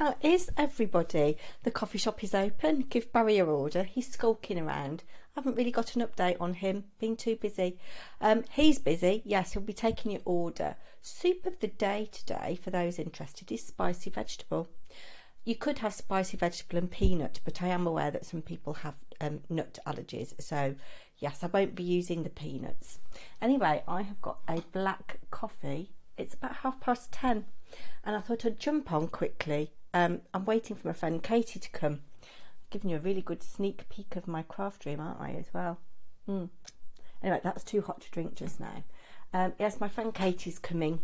how is everybody? The coffee shop is open. Give Barry your order. He's skulking around. I haven't really got an update on him. Been too busy. He's busy. Yes, he'll be taking your order. Soup of the day today, for those interested, is spicy vegetable. You could have spicy vegetable and peanut, but I am aware that some people have nut allergies. So, yes, I won't be using the peanuts. Anyway, I have got a black coffee. It's about 10:30. And I thought I'd jump on quickly. I'm waiting for my friend Katie to come. Giving you a really good sneak peek of my craft room, aren't I, as well? Anyway, that's too hot to drink just now. Yes, my friend Katie's coming.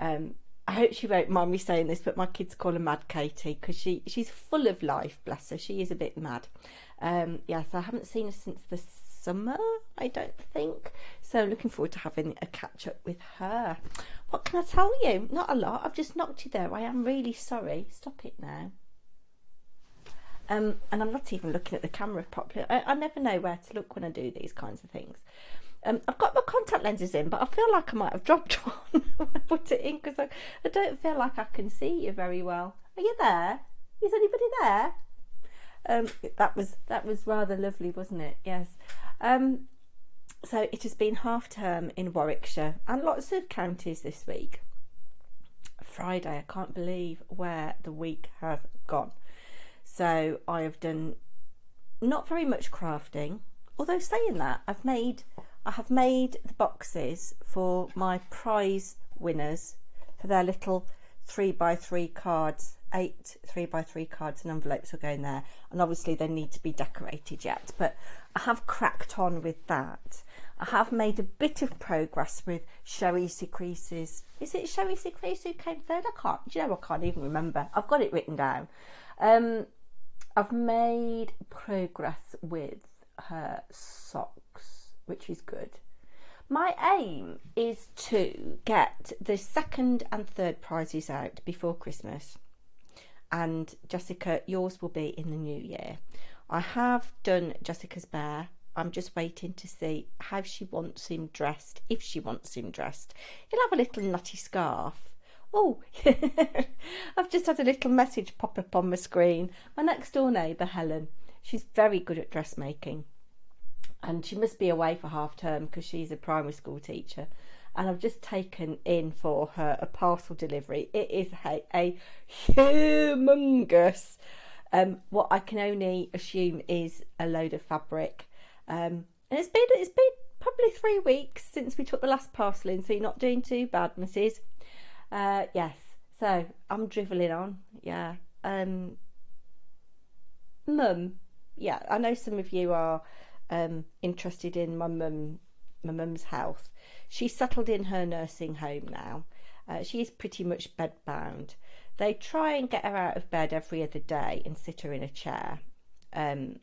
I hope she won't mind me saying this, but my kids call her Mad Katie because she's full of life, bless her. She is a bit mad. Yes, I haven't seen her since the summer, I don't think. So looking forward to having a catch up with her. What can I tell you? Not a lot. I've just knocked you there. I am really sorry. Stop it now. And I'm not even looking at the camera properly. I never know where to look when I do these kinds of things. I've got my contact lenses in, but I feel like I might have dropped one when I put it in because I don't feel like I can see you very well. Are you there? Is anybody there? That was rather lovely, wasn't it? Yes. So it has been half term in Warwickshire and lots of counties this week. Friday, I can't believe where the week has gone. So I have done not very much crafting, although saying that, I have made the boxes for my prize winners for their little 3x3 cards. 8 3x3 cards and envelopes will go in there, and obviously they need to be decorated yet, but I have cracked on with that. I have made a bit of progress with Sherry Secreces. Is it Sherry Secreces who came third? I can't even remember. I've got it written down. I've made progress with her socks, which is good. My aim is to get the second and third prizes out before Christmas. And Jessica, yours will be in the new year. I have done Jessica's bear. I'm just waiting to see how she wants him dressed, if she wants him dressed. He'll have a little nutty scarf. Oh, I've just had a little message pop up on my screen. My next door neighbour, Helen, she's very good at dressmaking. And she must be away for half term because she's a primary school teacher. And I've just taken in for her a parcel delivery. It is a humongous, what I can only assume is a load of fabric. And it's been probably 3 weeks since we took the last parcel in, so you're not doing too bad, Mrs. Yes, so I'm driveling on, yeah. Mum, yeah, I know some of you are interested in my mum's health. She's settled in her nursing home now. She is pretty much bedbound. They try and get her out of bed every other day and sit her in a chair and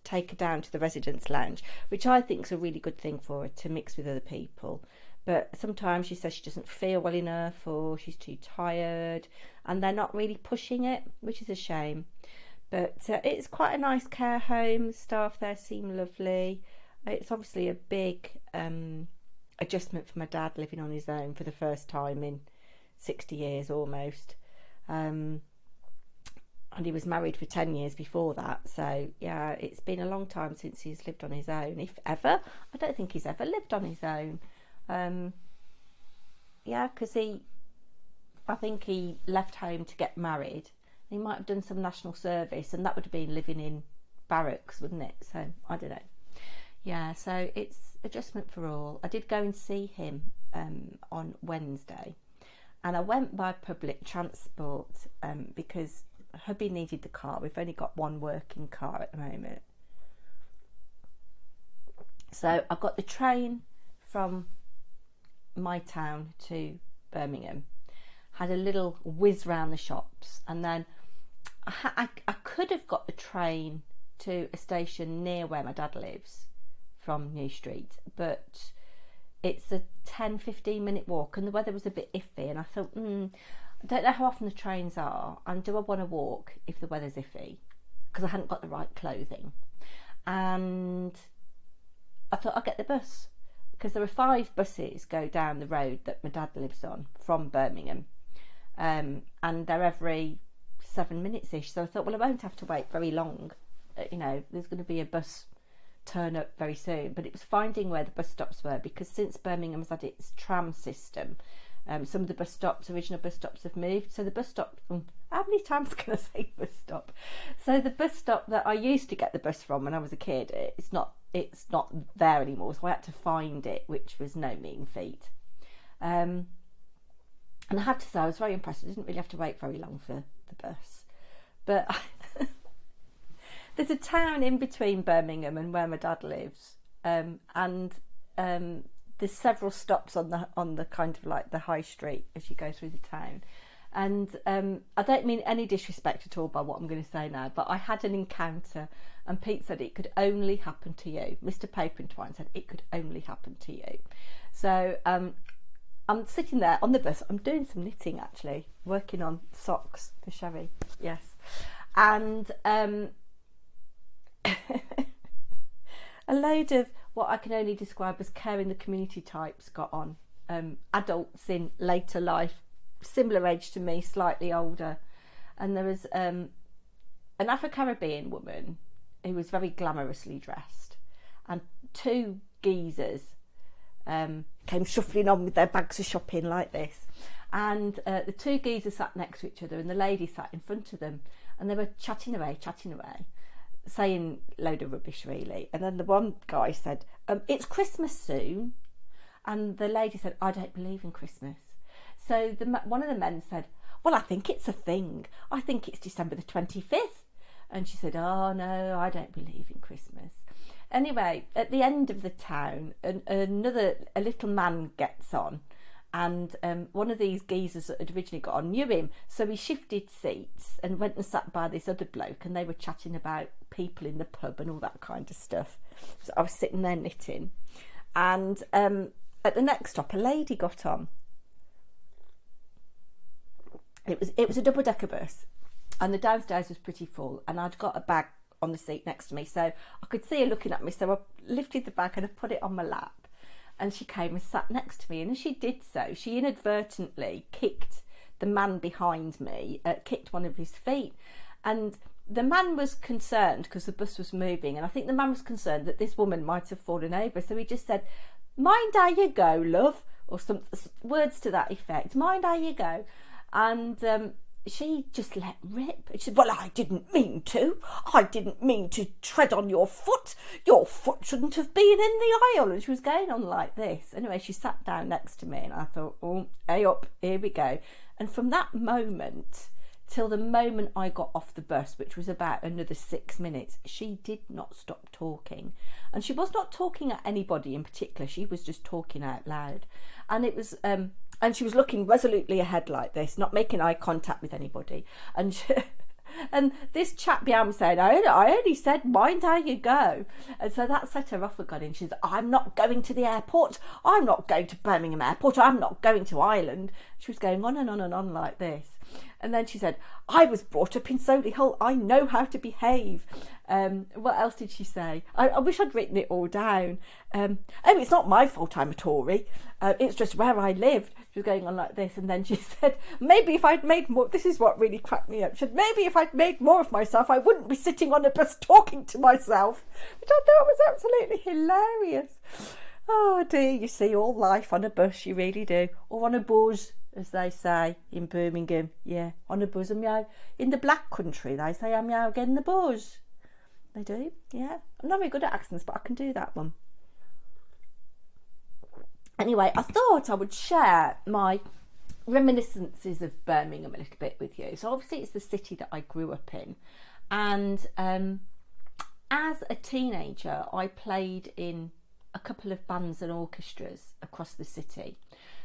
take her down to the residence lounge, which I think is a really good thing for her to mix with other people. But sometimes she says she doesn't feel well enough or she's too tired, and they're not really pushing it, which is a shame. But it's quite a nice care home. The staff there seem lovely. It's obviously a big adjustment for my dad living on his own for the first time in 60 years almost. And he was married for 10 years before that. So, yeah, it's been a long time since he's lived on his own, if ever. I don't think he's ever lived on his own. Yeah, because I think he left home to get married. He might have done some national service, and that would have been living in barracks, wouldn't it? So, I don't know. Yeah, so it's adjustment for all. I did go and see him on Wednesday, and I went by public transport because hubby needed the car. We've only got one working car at the moment. So I got the train from my town to Birmingham, had a little whiz round the shops, and then I could have got the train to a station near where my dad lives from New Street, but it's a 10-15 minute walk and the weather was a bit iffy, and I thought, I don't know how often the trains are, and do I want to walk if the weather's iffy, because I hadn't got the right clothing. And I thought I'll get the bus, because there are 5 buses go down the road that my dad lives on from Birmingham, and they're every 7 minutes ish. So I thought, well, I won't have to wait very long. You know, there's going to be a bus turn up very soon. But it was finding where the bus stops were, because since Birmingham's had its tram system, some of the original bus stops have moved. So the bus stop, how many times can I say bus stop? So the bus stop that I used to get the bus from when I was a kid, it's not there anymore. So I had to find it, which was no mean feat. And I have to say, I was very impressed. I didn't really have to wait very long for the bus. But there's a town in between Birmingham and where my dad lives, and there's several stops on the kind of like the high street as you go through the town. And I don't mean any disrespect at all by what I'm going to say now, but I had an encounter, and Pete said it could only happen to you. Mr. Paper&Twine said it could only happen to you. So I'm sitting there on the bus. I'm doing some knitting, actually, working on socks for Sherry. Yes. And a load of what I can only describe as caring the community types got on. Adults in later life, similar age to me, slightly older. And there was an Afro-Caribbean woman who was very glamorously dressed, and two geezers came shuffling on with their bags of shopping like this. And the two geezers sat next to each other, and the lady sat in front of them, and they were chatting away, saying a load of rubbish really. And then the one guy said, it's Christmas soon. And the lady said, I don't believe in Christmas. So one of the men said, well, I think it's a thing. I think it's December the 25th. And she said, oh no, I don't believe in Christmas. Anyway, at the end of the town, a little man gets on, and one of these geezers that had originally got on knew him, so he shifted seats and went and sat by this other bloke, and they were chatting about people in the pub and all that kind of stuff. So I was sitting there knitting, and at the next stop a lady got on. It was a double-decker bus, and the downstairs was pretty full, and I'd got a bag on the seat next to me, so I could see her looking at me, so I lifted the bag and I put it on my lap, and she came and sat next to me, and as she did so, she inadvertently kicked the man behind me, kicked one of his feet, and the man was concerned because the bus was moving, and I think the man was concerned that this woman might have fallen over, so he just said, mind how you go, love, or some words to that effect, mind how you go. And she just let rip. She said, well, I didn't mean to. I didn't mean to tread on your foot. Your foot shouldn't have been in the aisle. And she was going on like this. Anyway, she sat down next to me, and I thought, oh, hey up, here we go. And from that moment till the moment I got off the bus, which was about another 6 minutes, she did not stop talking. And she was not talking at anybody in particular. She was just talking out loud. And it was... and she was looking resolutely ahead like this, not making eye contact with anybody. And and this chap behind me saying, I only said, mind how you go. And so that set her off again. And she said, I'm not going to the airport. I'm not going to Birmingham Airport. I'm not going to Ireland. She was going on and on and on like this. And then she said, I was brought up in Solihull. I know how to behave. What else did she say? I wish I'd written it all down. Oh, it's not my fault I'm a Tory. It's just where I lived. She was going on like this. And then she said, maybe if I'd made more, this is what really cracked me up. She said, maybe if I'd made more of myself, I wouldn't be sitting on a bus talking to myself. Which I thought was absolutely hilarious. Oh dear, you see all life on a bus, you really do. Or on a buzz, as they say in Birmingham. Yeah, on a buzz. In the Black Country, they say I'm out getting the buzz. They do, yeah. I'm not very good at accents, but I can do that one. Anyway, I thought I would share my reminiscences of Birmingham a little bit with you. So obviously it's the city that I grew up in. And as a teenager, I played in a couple of bands and orchestras across the city.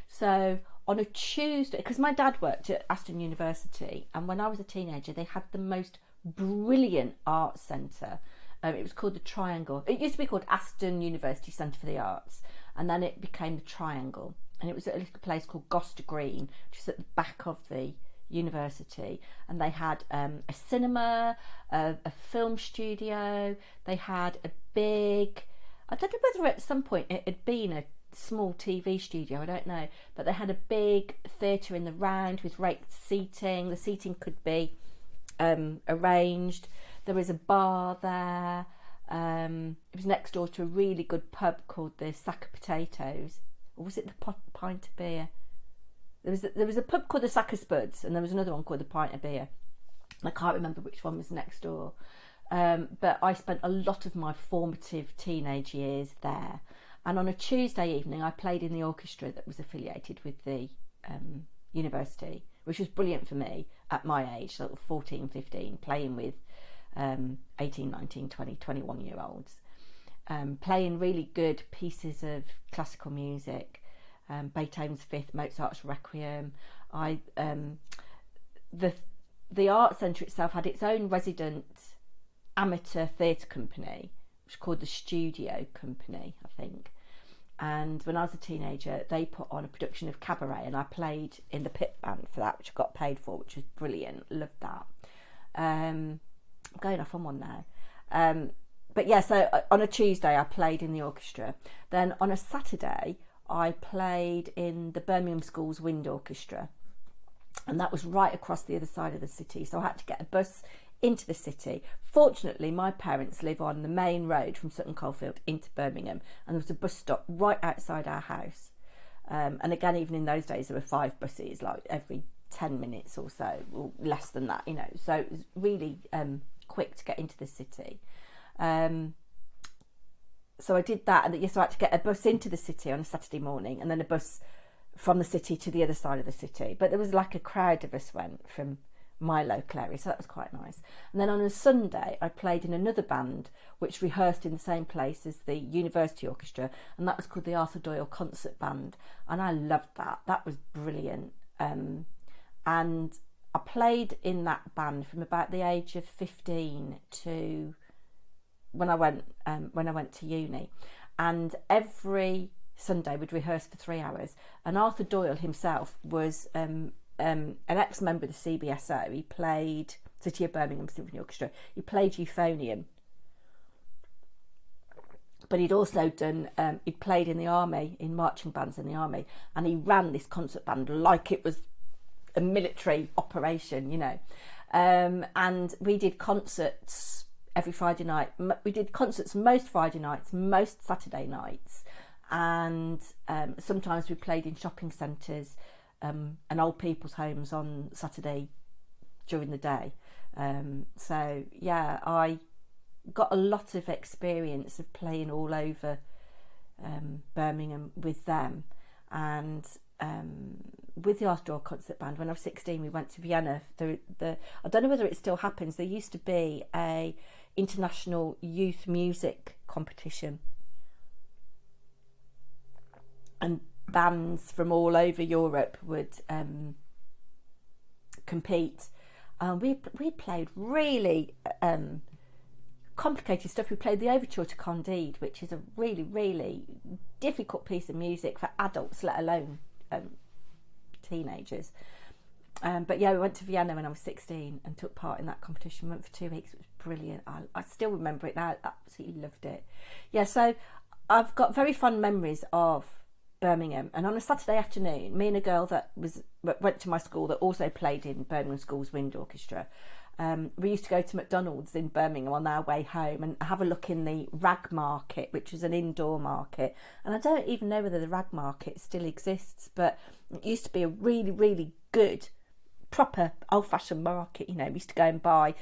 So on a Tuesday, because my dad worked at Aston University, and when I was a teenager, they had the most brilliant art centre. It was called the Triangle. It used to be called Aston University Centre for the Arts, and then it became the Triangle, and it was at a little place called Gloucester Green, which is at the back of the university. And they had a cinema, a film studio. They had a big, I don't know whether at some point it had been small TV studio, I don't know, but they had a big theatre in the round with raked seating. The seating could be arranged. There was a bar there. It was next door to a really good pub called the Sack of Potatoes, or was it the Pint of Beer? There was a pub called the Sack of Spuds, and there was another one called the Pint of Beer. I can't remember which one was next door. But I spent a lot of my formative teenage years there. And on a Tuesday evening, I played in the orchestra that was affiliated with the university, which was brilliant for me at my age, sort of 14, 15, playing with 18, 19, 20, 21-year-olds. Playing really good pieces of classical music, Beethoven's Fifth, Mozart's Requiem. The art centre itself had its own resident amateur theatre company, which was called the Studio Company, I think. And when I was a teenager, they put on a production of Cabaret, and I played in the pit band for that, which I got paid for, which was brilliant. Loved that. I'm going off on one now. But yeah, so on a Tuesday, I played in the orchestra. Then on a Saturday, I played in the Birmingham School's Wind Orchestra. And that was right across the other side of the city. So I had to get a bus into the city. Fortunately, my parents live on the main road from Sutton Coldfield into Birmingham, and there was a bus stop right outside our house. And again, even in those days, there were 5 buses, like every 10 minutes or so, or less than that, you know. So it was really quick to get into the city. So I did that, and so I had to get a bus into the city on a Saturday morning, and then a bus from the city to the other side of the city. But there was like a crowd of us went from my local area, so that was quite nice. And then on a Sunday, I played in another band which rehearsed in the same place as the university orchestra, and that was called the Arthur Doyle Concert Band, and I loved that. That was brilliant. And I played in that band from about the age of 15 to when I went to uni, and every Sunday we'd rehearse for 3 hours. And Arthur Doyle himself was an ex-member of the CBSO. He played City of Birmingham Symphony Orchestra. He played euphonium, but he'd also done he'd played in the army, in marching bands in the army, and he ran this concert band like it was a military operation, you know. And we did concerts every Friday night. We did concerts most Friday nights, most Saturday nights, and sometimes we played in shopping centres and old people's homes on Saturday during the day. So yeah, I got a lot of experience of playing all over Birmingham with them, and with the Arthur Doyle Concert Band. When I was 16, we went to Vienna. I don't know whether it still happens. There used to be a international youth music competition, and bands from all over Europe would compete. We played really complicated stuff. We played the Overture to Candide, which is a really, really difficult piece of music for adults, let alone teenagers. But yeah, we went to Vienna when I was 16 and took part in that competition. Went for 2 weeks. It was brilliant. I still remember it now. Absolutely loved it. Yeah, so I've got very fond memories of Birmingham. And on a Saturday afternoon, me and a girl that went to my school that also played in Birmingham School's Wind Orchestra, we used to go to McDonald's in Birmingham on our way home and have a look in the Rag Market, which was an indoor market. And I don't even know whether the Rag Market still exists, but it used to be a really, really good, proper old-fashioned market. You know, we used to go and buy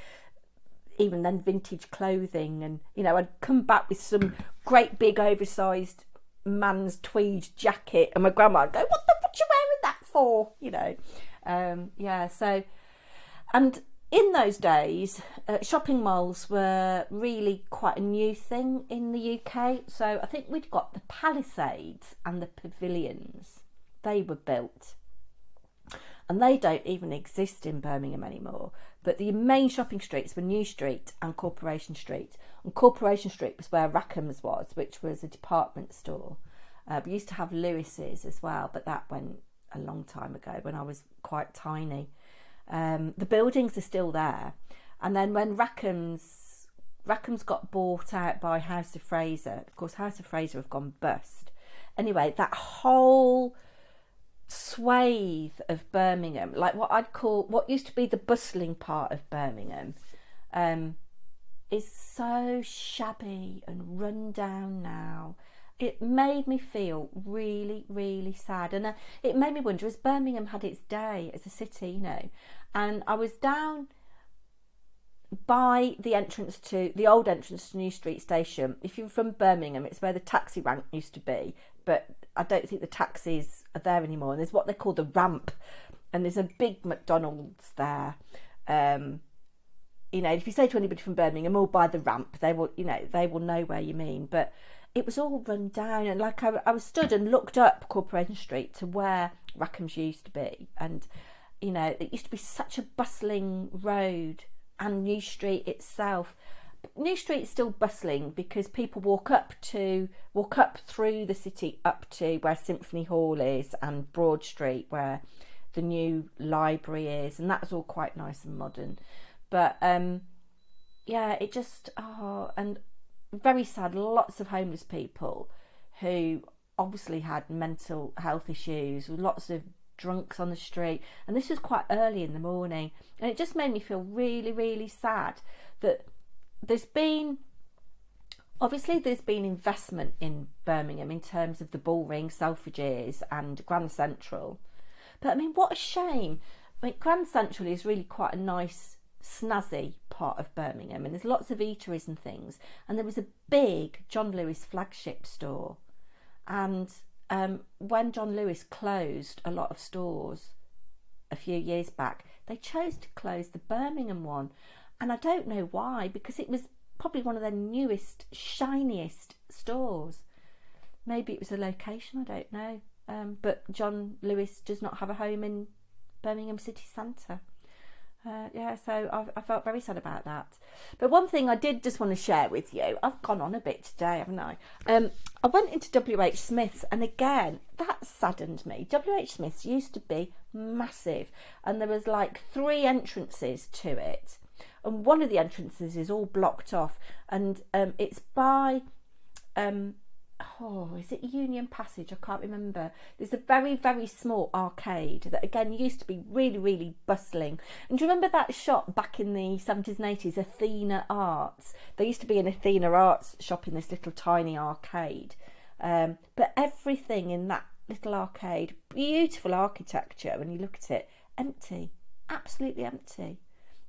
even then vintage clothing, and you know, I'd come back with some great big oversized man's tweed jacket, and my grandma would go, what you wearing that for, you know. Yeah, so, and in those days shopping malls were really quite a new thing in the UK. So I think we'd got the Palisades and the Pavilions. They were built, and they don't even exist in Birmingham anymore. But the main shopping streets were New Street and Corporation Street. And Corporation Street was where Rackham's was, which was a department store. We used to have Lewis's as well, but that went a long time ago when I was quite tiny. The buildings are still there. And then when Rackham's got bought out by House of Fraser, of course House of Fraser have gone bust. anyway, that whole swathe of Birmingham, like what used to be the bustling part of Birmingham, is so shabby and run down now. It made me feel really, really sad. And it made me wonder, as Birmingham had its day as a city, you know, and I was down by the old entrance to New Street Station. If you're from Birmingham, it's where the taxi rank used to be, but I don't think the taxis are there anymore. And there's what they call the ramp, and there's a big McDonald's there. You know, if you say to anybody from Birmingham, "Oh, by the ramp," they will know where you mean. But it was all run down, and like I was stood and looked up Corporation Street to where Rackham's used to be, and you know, it used to be such a bustling road, and New Street itself. New Street's still bustling because people walk up through the city up to where Symphony Hall is, and Broad Street where the new library is, and that's all quite nice and modern. But yeah, it just and very sad. Lots of homeless people who obviously had mental health issues, lots of drunks on the street, and this was quite early in the morning, and it just made me feel really, really sad that there's been investment in Birmingham in terms of the Bullring, Selfridges and Grand Central, but I mean, what a shame. I mean, Grand Central is really quite a nice snazzy part of Birmingham, and there's lots of eateries and things, and there was a big John Lewis flagship store, and when John Lewis closed a lot of stores a few years back, they chose to close the Birmingham one, and I don't know why, because it was probably one of their newest, shiniest stores. Maybe it was a location, I don't know, but John Lewis does not have a home in Birmingham city centre. Yeah, so I felt very sad about that. But one thing I did just want to share with you, I've gone on a bit today, haven't I? I went into WH Smith's, and again, that saddened me. WH Smith's used to be massive, and there was like 3 entrances to it, and one of the entrances is all blocked off, and it's by is it Union Passage? I can't remember. There's a very, very small arcade that again used to be really, really bustling. And do you remember that shop back in the 70s and 80s, Athena Arts? There used to be an Athena Arts shop in this little tiny arcade. But everything in that little arcade, beautiful architecture, when you look at it, empty, absolutely empty.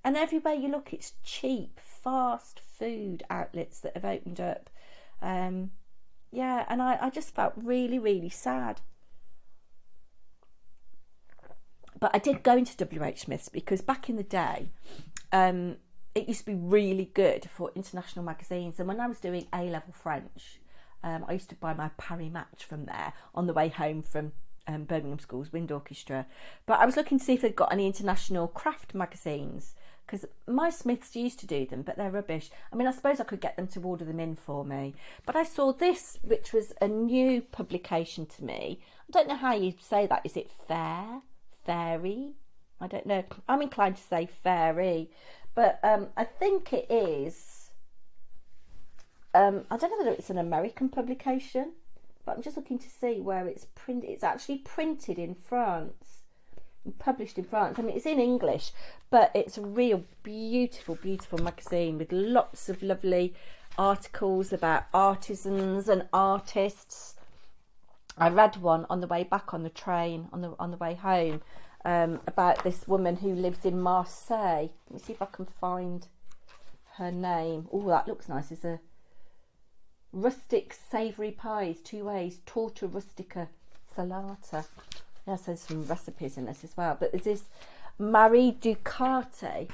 And everywhere you look, it's cheap, fast food outlets that have opened up. Yeah, and I just felt really, really sad. But I did go into WH Smith's because back in the day, it used to be really good for international magazines. And when I was doing A-level French, I used to buy my Paris Match from there on the way home from Birmingham School's Wind Orchestra. But I was looking to see if they'd got any international craft magazines, because my Smiths used to do them, but they're rubbish. I mean, I suppose I could get them to order them in for me. But I saw this, which was a new publication to me. I don't know how you say that. Is it fairy? I don't know. I'm inclined to say fairy. But I think it is. I don't know whether it's an American publication, but I'm just looking to see where it's printed. It's actually printed in France. Published in France. I mean, it's in English, but it's a real beautiful, beautiful magazine with lots of lovely articles about artisans and artists. I read one on the way back on the train on the way home about this woman who lives in Marseille. Let me see if I can find her name. Oh, that looks nice. It's a rustic savoury pies, 2 ways, torta rustica salata. Yes, there's some recipes in this as well. But there's this Marie Ducarte,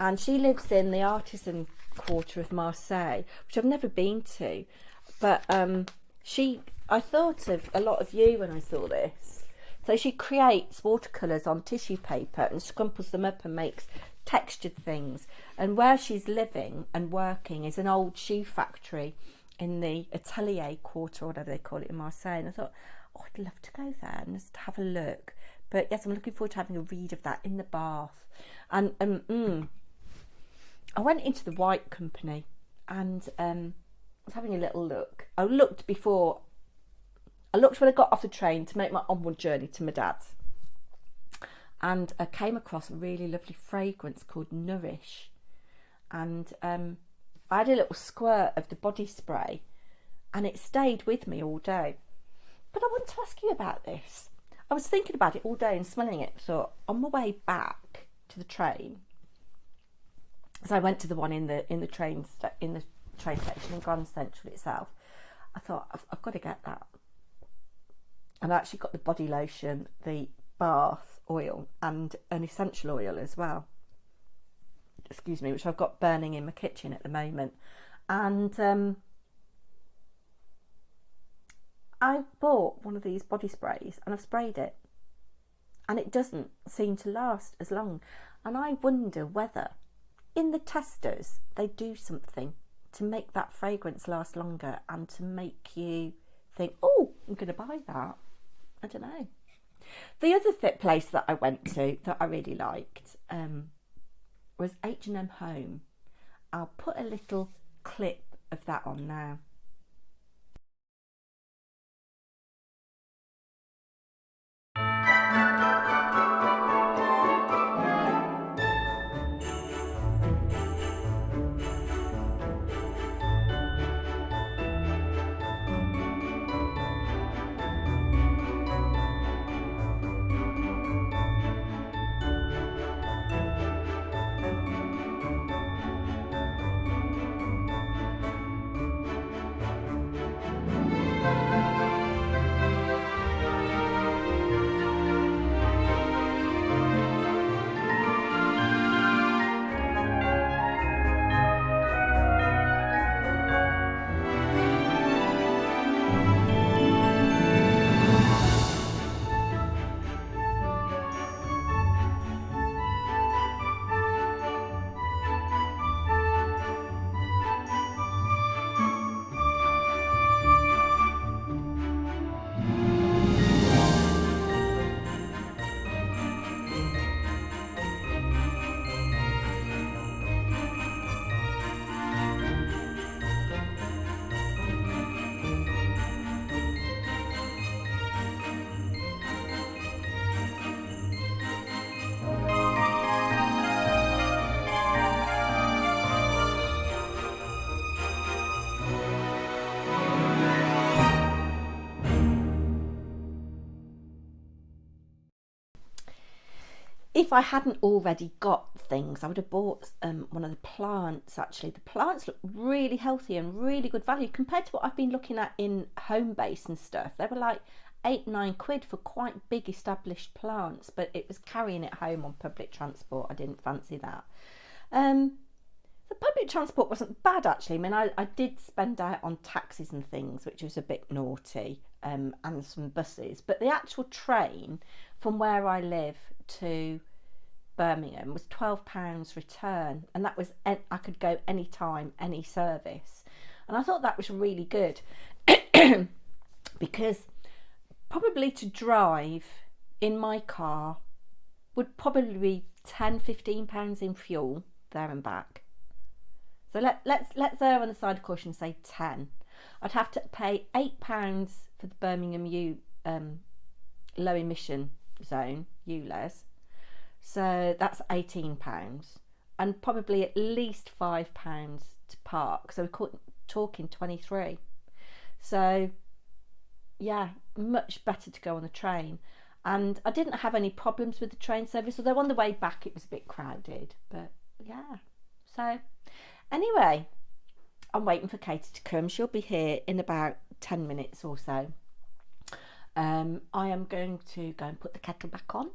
and she lives in the artisan quarter of Marseille, which I've never been to. But I thought of a lot of you when I saw this. So she creates watercolours on tissue paper and scrumples them up and makes textured things. And where she's living and working is an old shoe factory in the Atelier quarter, or whatever they call it in Marseille. And I thought, I'd love to go there and just have a look. But yes, I'm looking forward to having a read of that in the bath. And I went into the White Company, and was having a little look. I looked when I got off the train to make my onward journey to my dad's. And I came across a really lovely fragrance called Nourish. And I had a little squirt of the body spray and it stayed with me all day. But I want to ask you about this. I was thinking about it all day and smelling it. So on my way back to the train, so I went to the one in the train section in Grand Central itself. I thought I've got to get that. And I actually got the body lotion, the bath oil, and an essential oil as well. Excuse me, which I've got burning in my kitchen at the moment. And I bought one of these body sprays and I've sprayed it, and it doesn't seem to last as long. And I wonder whether in the testers they do something to make that fragrance last longer and to make you think, oh, I'm going to buy that. I don't know. The other place that I went to that I really liked was MHome. I'll put a little clip of that on now. If I hadn't already got things, I would have bought one of the plants. Actually, the plants look really healthy and really good value compared to what I've been looking at in Homebase and stuff. They were like £8-9 for quite big established plants, but it was carrying it home on public transport. I didn't fancy that. The public transport wasn't bad actually. I mean, I did spend out on taxis and things, which was a bit naughty, and some buses. But the actual train from where I live to Birmingham was £12 return, and that was, I could go anytime, any service, and I thought that was really good because probably to drive in my car would probably be £10-15 in fuel there and back. So let's err on the side of caution and say 10. I'd have to pay £8 for the Birmingham low emission zone, ULEZ. So that's £18, and probably at least £5 to park. So we're talking 23. So yeah, much better to go on the train. And I didn't have any problems with the train service, although on the way back it was a bit crowded. But yeah, so anyway, I'm waiting for Katie to come. She'll be here in about 10 minutes or so. I am going to go and put the kettle back on.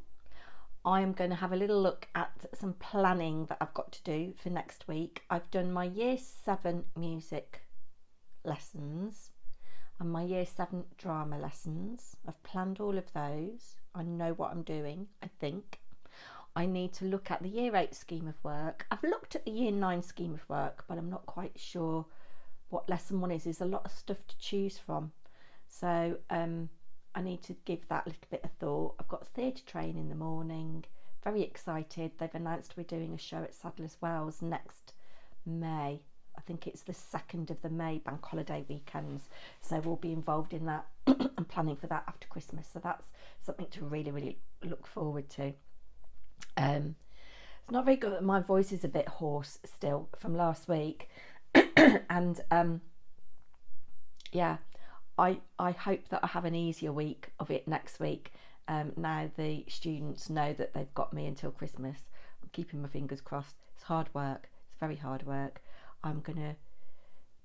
I am going to have a little look at some planning that I've got to do for next week. I've done my Year 7 music lessons and my Year 7 drama lessons. I've planned all of those. I know what I'm doing, I think. I need to look at the Year 8 scheme of work. I've looked at the Year 9 scheme of work, but I'm not quite sure what lesson 1 is. There's a lot of stuff to choose from. So I need to give that a little bit of thought. I've got theatre training in the morning. Very excited. They've announced we're doing a show at Sadler's Wells next May. I think it's the 2nd of the May bank holiday weekends, so we'll be involved in that and planning for that after Christmas, so that's something to really, really look forward to. It's not very good. My voice is a bit hoarse still from last week. And yeah, I hope that I have an easier week of it next week. Now the students know that they've got me until Christmas. I'm keeping my fingers crossed. It's hard work. It's very hard work. I'm going to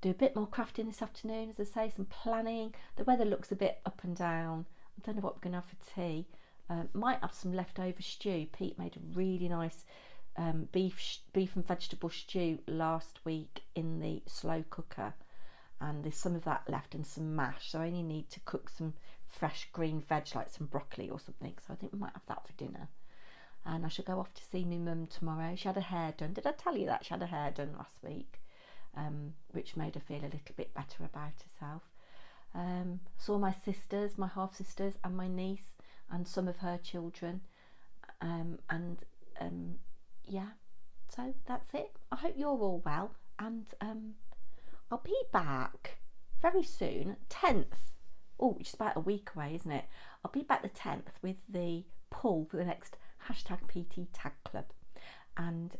do a bit more crafting this afternoon, as I say, some planning. The weather looks a bit up and down. I don't know what we're going to have for tea. Might have some leftover stew. Pete made a really nice beef and vegetable stew last week in the slow cooker, and there's some of that left and some mash, so I only need to cook some fresh green veg like some broccoli or something, so I think we might have that for dinner. And I shall go off to see my mum tomorrow. She had her hair done. Did I tell you that? She had her hair done last week, which made her feel a little bit better about herself. Saw my sisters, my half sisters, and my niece and some of her children, yeah, so that's it. I hope you're all well, and I'll be back very soon, 10th. Oh, which is about a week away, isn't it? I'll be back the 10th with the poll for the next #PT Tag Club. And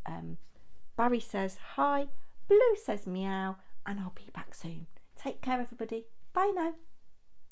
Barry says hi, Blue says meow, and I'll be back soon. Take care, everybody. Bye now.